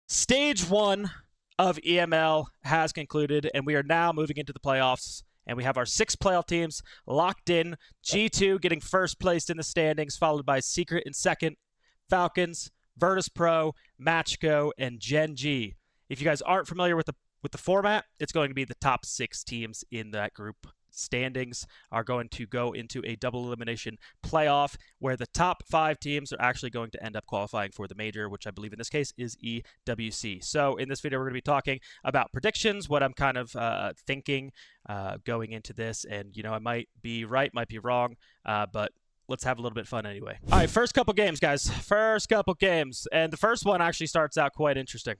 Stage one of EML has concluded, and we are now moving into the playoffs. And we have our 6 playoff teams locked in. G2 getting first place in the standings, followed by Secret in second, Falcons, Virtus Pro, Matchco, and Gen G. If you guys aren't familiar with the format, it's going to be the top 6 teams in that group standings are going to go into a double elimination playoff where the top 5 teams are actually going to end up qualifying for the major, which I believe in this case is EWC. So in this video, we're going to be talking about predictions, what I'm kind of thinking going into this. And, you know, I might be right, might be wrong, but let's have a little bit of fun anyway. All right, first couple games, guys. First couple games. And the first one actually starts out quite interesting.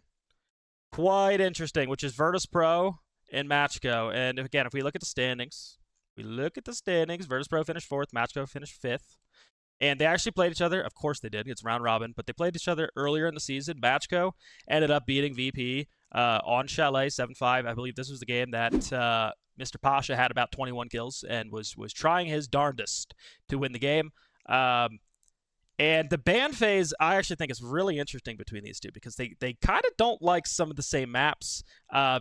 Which is Virtus Pro and Matchco. And again, if we look at the standings, Virtus Pro finished 4th, Matchco finished 5th. And they actually played each other. Of course they did. It's round robin. But they played each other earlier in the season. Matchco ended up beating VP on Chalet 7-5. I believe this was the game that Mr. Pasha had about 21 kills and was trying his darndest to win the game. And the ban phase, I actually think is really interesting between these two because they kind of don't like some of the same maps.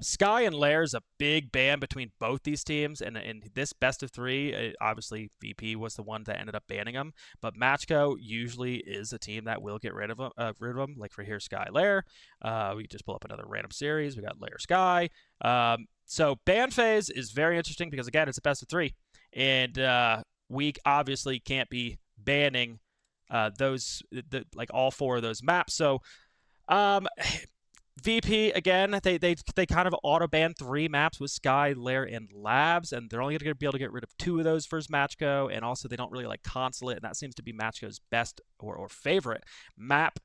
Sky and Lair is a big ban between both these teams, and in this best of 3, obviously VP was the one that ended up banning them. But Matchco usually is a team that will get rid of them. Like for here, Sky Lair. We can just pull up another random series. We got Lair Sky. So ban phase is very interesting because again, it's a best of 3, and we obviously can't be banning like all 4 of those maps. So VP again, they kind of auto ban 3 maps with Sky, Lair, and Labs, and they're only going to be able to get rid of 2 of those for Matchco, and also they don't really like Consulate, and that seems to be Matchco's best or favorite map.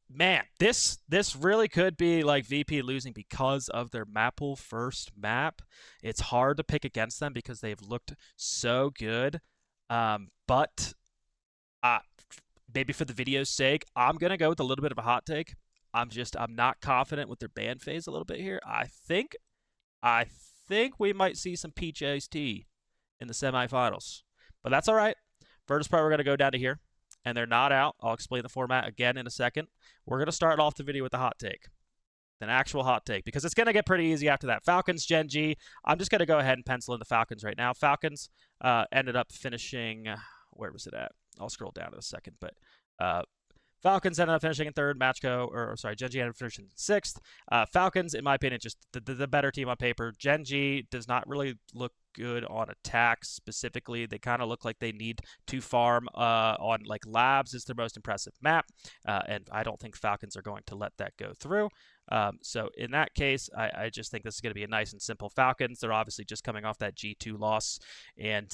Man, this really could be like VP losing because of their map pool first map. It's hard to pick against them because they've looked so good, but maybe for the video's sake, I'm going to go with a little bit of a hot take. I'm not confident with their ban phase a little bit here. I think we might see some peach iced tea in the semifinals. But that's all right. Virtus Pro, we're going to go down to here, and they're not out. I'll explain the format again in a second. We're going to start off the video with a hot take. An actual hot take, because it's going to get pretty easy after that. Falcons, Gen G. I'm just going to go ahead and pencil in the Falcons right now. Falcons ended up finishing... where was it at? I'll scroll down in a second, but Falcons ended up finishing in 3rd, Gen G ended up finishing in 6th. Falcons, in my opinion, just the better team on paper. Gen G does not really look good on attacks specifically. They kind of look like they need to farm on like Labs is their most impressive map, and I don't think Falcons are going to let that go through. So in that case, I just think this is going to be a nice and simple Falcons. They're obviously just coming off that G2 loss, and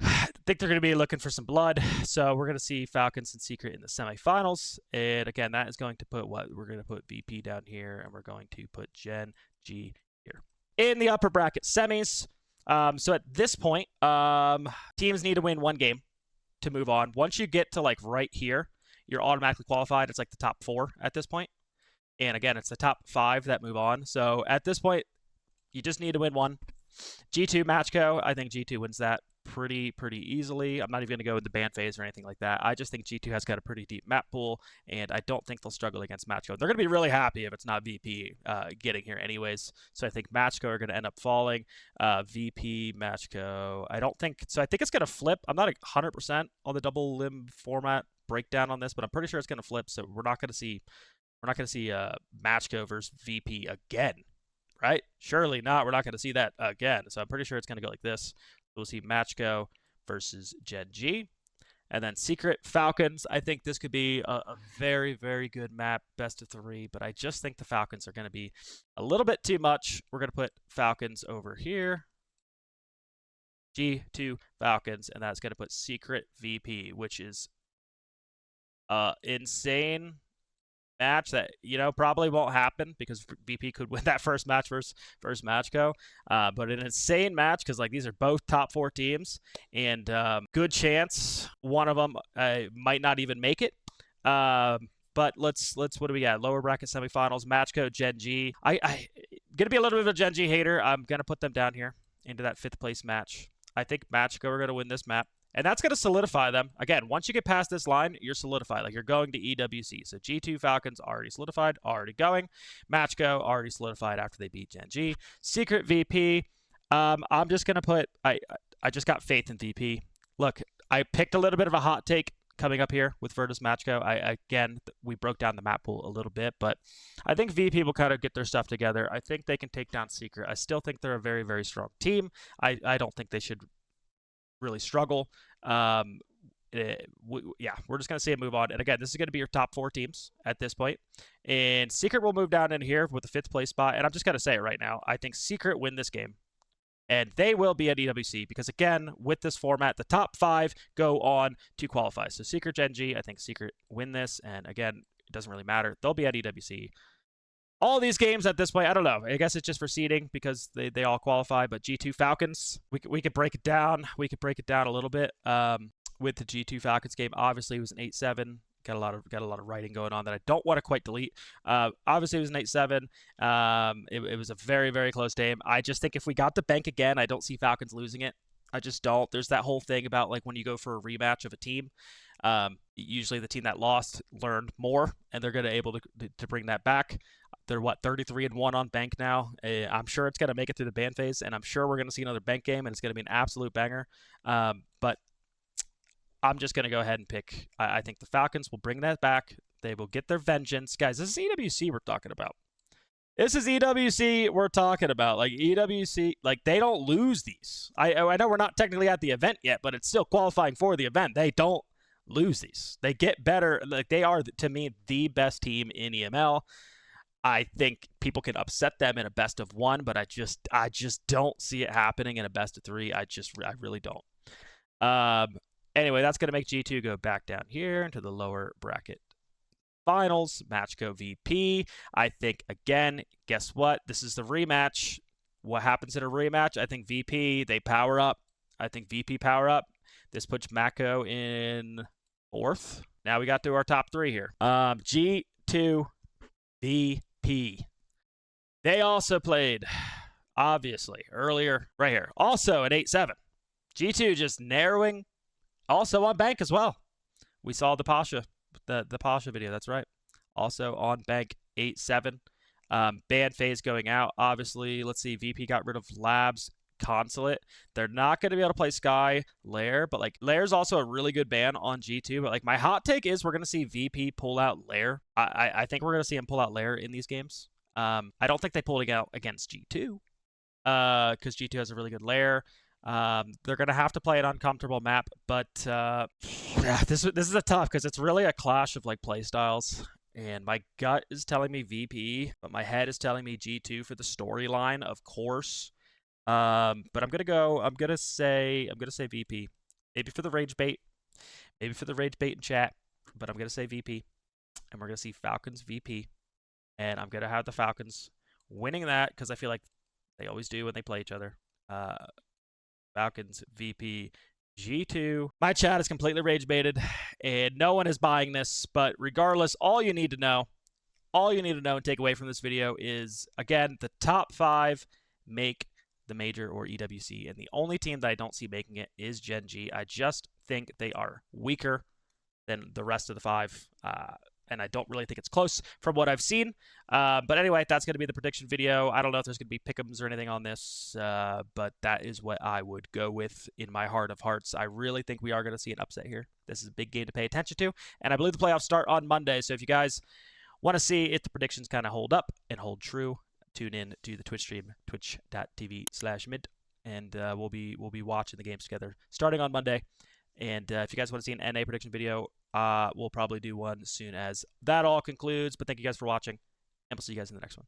I think they're going to be looking for some blood. So we're going to see Falcons and Secret in the semifinals. And again, that is going to put we're going to put VP down here, and we're going to put Gen G here. In the upper bracket semis, so at this point, teams need to win 1 game to move on. Once you get to like right here, you're automatically qualified. It's like the top 4 at this point. And again, it's the top 5 that move on. So at this point, you just need to win 1. G2 Matchco, I think G2 wins that pretty easily. I'm not even going to go with the ban phase or anything like that. I just think G2 has got a pretty deep map pool, and I don't think they'll struggle against Matchco. They're going to be really happy if it's not VP getting here anyways. So I think Matchco are going to end up falling. VP, Matchco, I don't think so. I think it's going to flip. I'm not 100% on the double limb format breakdown on this, but I'm pretty sure it's going to flip. So we're not going to see Matchco versus VP again, right? Surely not. We're not going to see that again. So I'm pretty sure it's going to go like this. We'll see Matchco versus Gen G. And then Secret Falcons. I think this could be a very, very good map, best of 3. But I just think the Falcons are going to be a little bit too much. We're going to put Falcons over here. G2 Falcons. And that's going to put Secret VP, which is insane match that, you know, probably won't happen because VP could win that first match versus Matchco. But an insane match because like these are both top 4 teams, and good chance one of them might not even make it. But let's what do we got? Lower bracket semifinals, Matchco, Gen G. I gonna be a little bit of a Gen G hater. I'm gonna put them down here into that 5th place match. I think Matchco are gonna win this map. And that's going to solidify them. Again, once you get past this line, you're solidified. Like, you're going to EWC. So G2 Falcons already solidified, already going. Matchgo already solidified after they beat Gen G. Secret VP. I'm just going to put, I just got faith in VP. Look, I picked a little bit of a hot take coming up here with Virtus Matchgo. Again, we broke down the map pool a little bit, but I think VP will kind of get their stuff together. I think they can take down Secret. I still think they're a very, very strong team. I don't think they should really struggle. Yeah, we're just going to see it move on. And again, this is going to be your top 4 teams at this point. And Secret will move down in here with the 5th place spot. And I'm just going to say it right now. I think Secret win this game. And they will be at EWC because, again, with this format, the top 5 go on to qualify. So Secret Gen G, I think Secret win this. And again, it doesn't really matter. They'll be at EWC. All these games at this point, I don't know. I guess it's just for seeding because they all qualify. But G2 Falcons, we could break it down. We could break it down a little bit. With the G2 Falcons game, obviously it was an 8-7. Got a lot of writing going on that I don't want to quite delete. Obviously it was an 8-7. It was a very, very close game. I just think if we got the bank again, I don't see Falcons losing it. I just don't. There's that whole thing about like when you go for a rematch of a team. Usually the team that lost learned more, and they're going to be able to bring that back. They're 33-1 on bank now. I'm sure it's going to make it through the ban phase, and I'm sure we're going to see another bank game, and it's going to be an absolute banger. But I'm just going to go ahead and pick. I think the Falcons will bring that back. They will get their vengeance. Guys, this is EWC we're talking about. This is EWC we're talking about. Like, EWC, like, they don't lose these. I know we're not technically at the event yet, but it's still qualifying for the event. They don't lose these. They get better. Like, they are, to me, the best team in EML. I think people can upset them in a best of 1, but I just don't see it happening in a best of 3. I really don't. Anyway, that's going to make G2 go back down here into the lower bracket finals. Matchgo VP. I think, again, guess what? This is the rematch. What happens in a rematch? I think VP, they power up. I think VP power up. This puts Mako in 4th. Now we got to our top 3 here. G2 VP. They also played, obviously, earlier, right here. Also at 8-7. G2 just narrowing. Also on bank as well. We saw the Pasha, the Pasha video. That's right. Also on bank 8-7. Ban phase going out. Obviously, let's see. VP got rid of Labs, Consulate. They're not going to be able to play Sky, Lair, but like Lair's also a really good ban on G2. But like my hot take is we're going to see VP pull out Lair. I think we're going to see him pull out Lair in these games. I don't think they pulled it out against G2 because G2 has a really good Lair. They're going to have to play an uncomfortable map, but yeah, this is a tough because it's really a clash of like play styles. And my gut is telling me VP, but my head is telling me G2 for the storyline, of course. But I'm gonna say VP. Maybe for the rage bait. Maybe for the rage bait in chat. But I'm gonna say VP. And we're gonna see Falcons VP. And I'm gonna have the Falcons winning that because I feel like they always do when they play each other. Falcons VP G2. My chat is completely rage baited, and no one is buying this. But regardless, all you need to know and take away from this video is, again, the top 5 make the major or EWC, and the only team that I don't see making it is Gen G. I just think they are weaker than the rest of the 5. And I don't really think it's close from what I've seen. But anyway, that's going to be the prediction video. I don't know if there's going to be pick'ems or anything on this, but that is what I would go with in my heart of hearts. I really think we are going to see an upset here. This is a big game to pay attention to, and I believe the playoffs start on Monday. So if you guys want to see if the predictions kind of hold up and hold true, tune in to the Twitch stream, twitch.tv/mid, and we'll be watching the games together starting on Monday. And if you guys want to see an NA prediction video, we'll probably do one as soon as that all concludes. But thank you guys for watching, and we'll see you guys in the next one.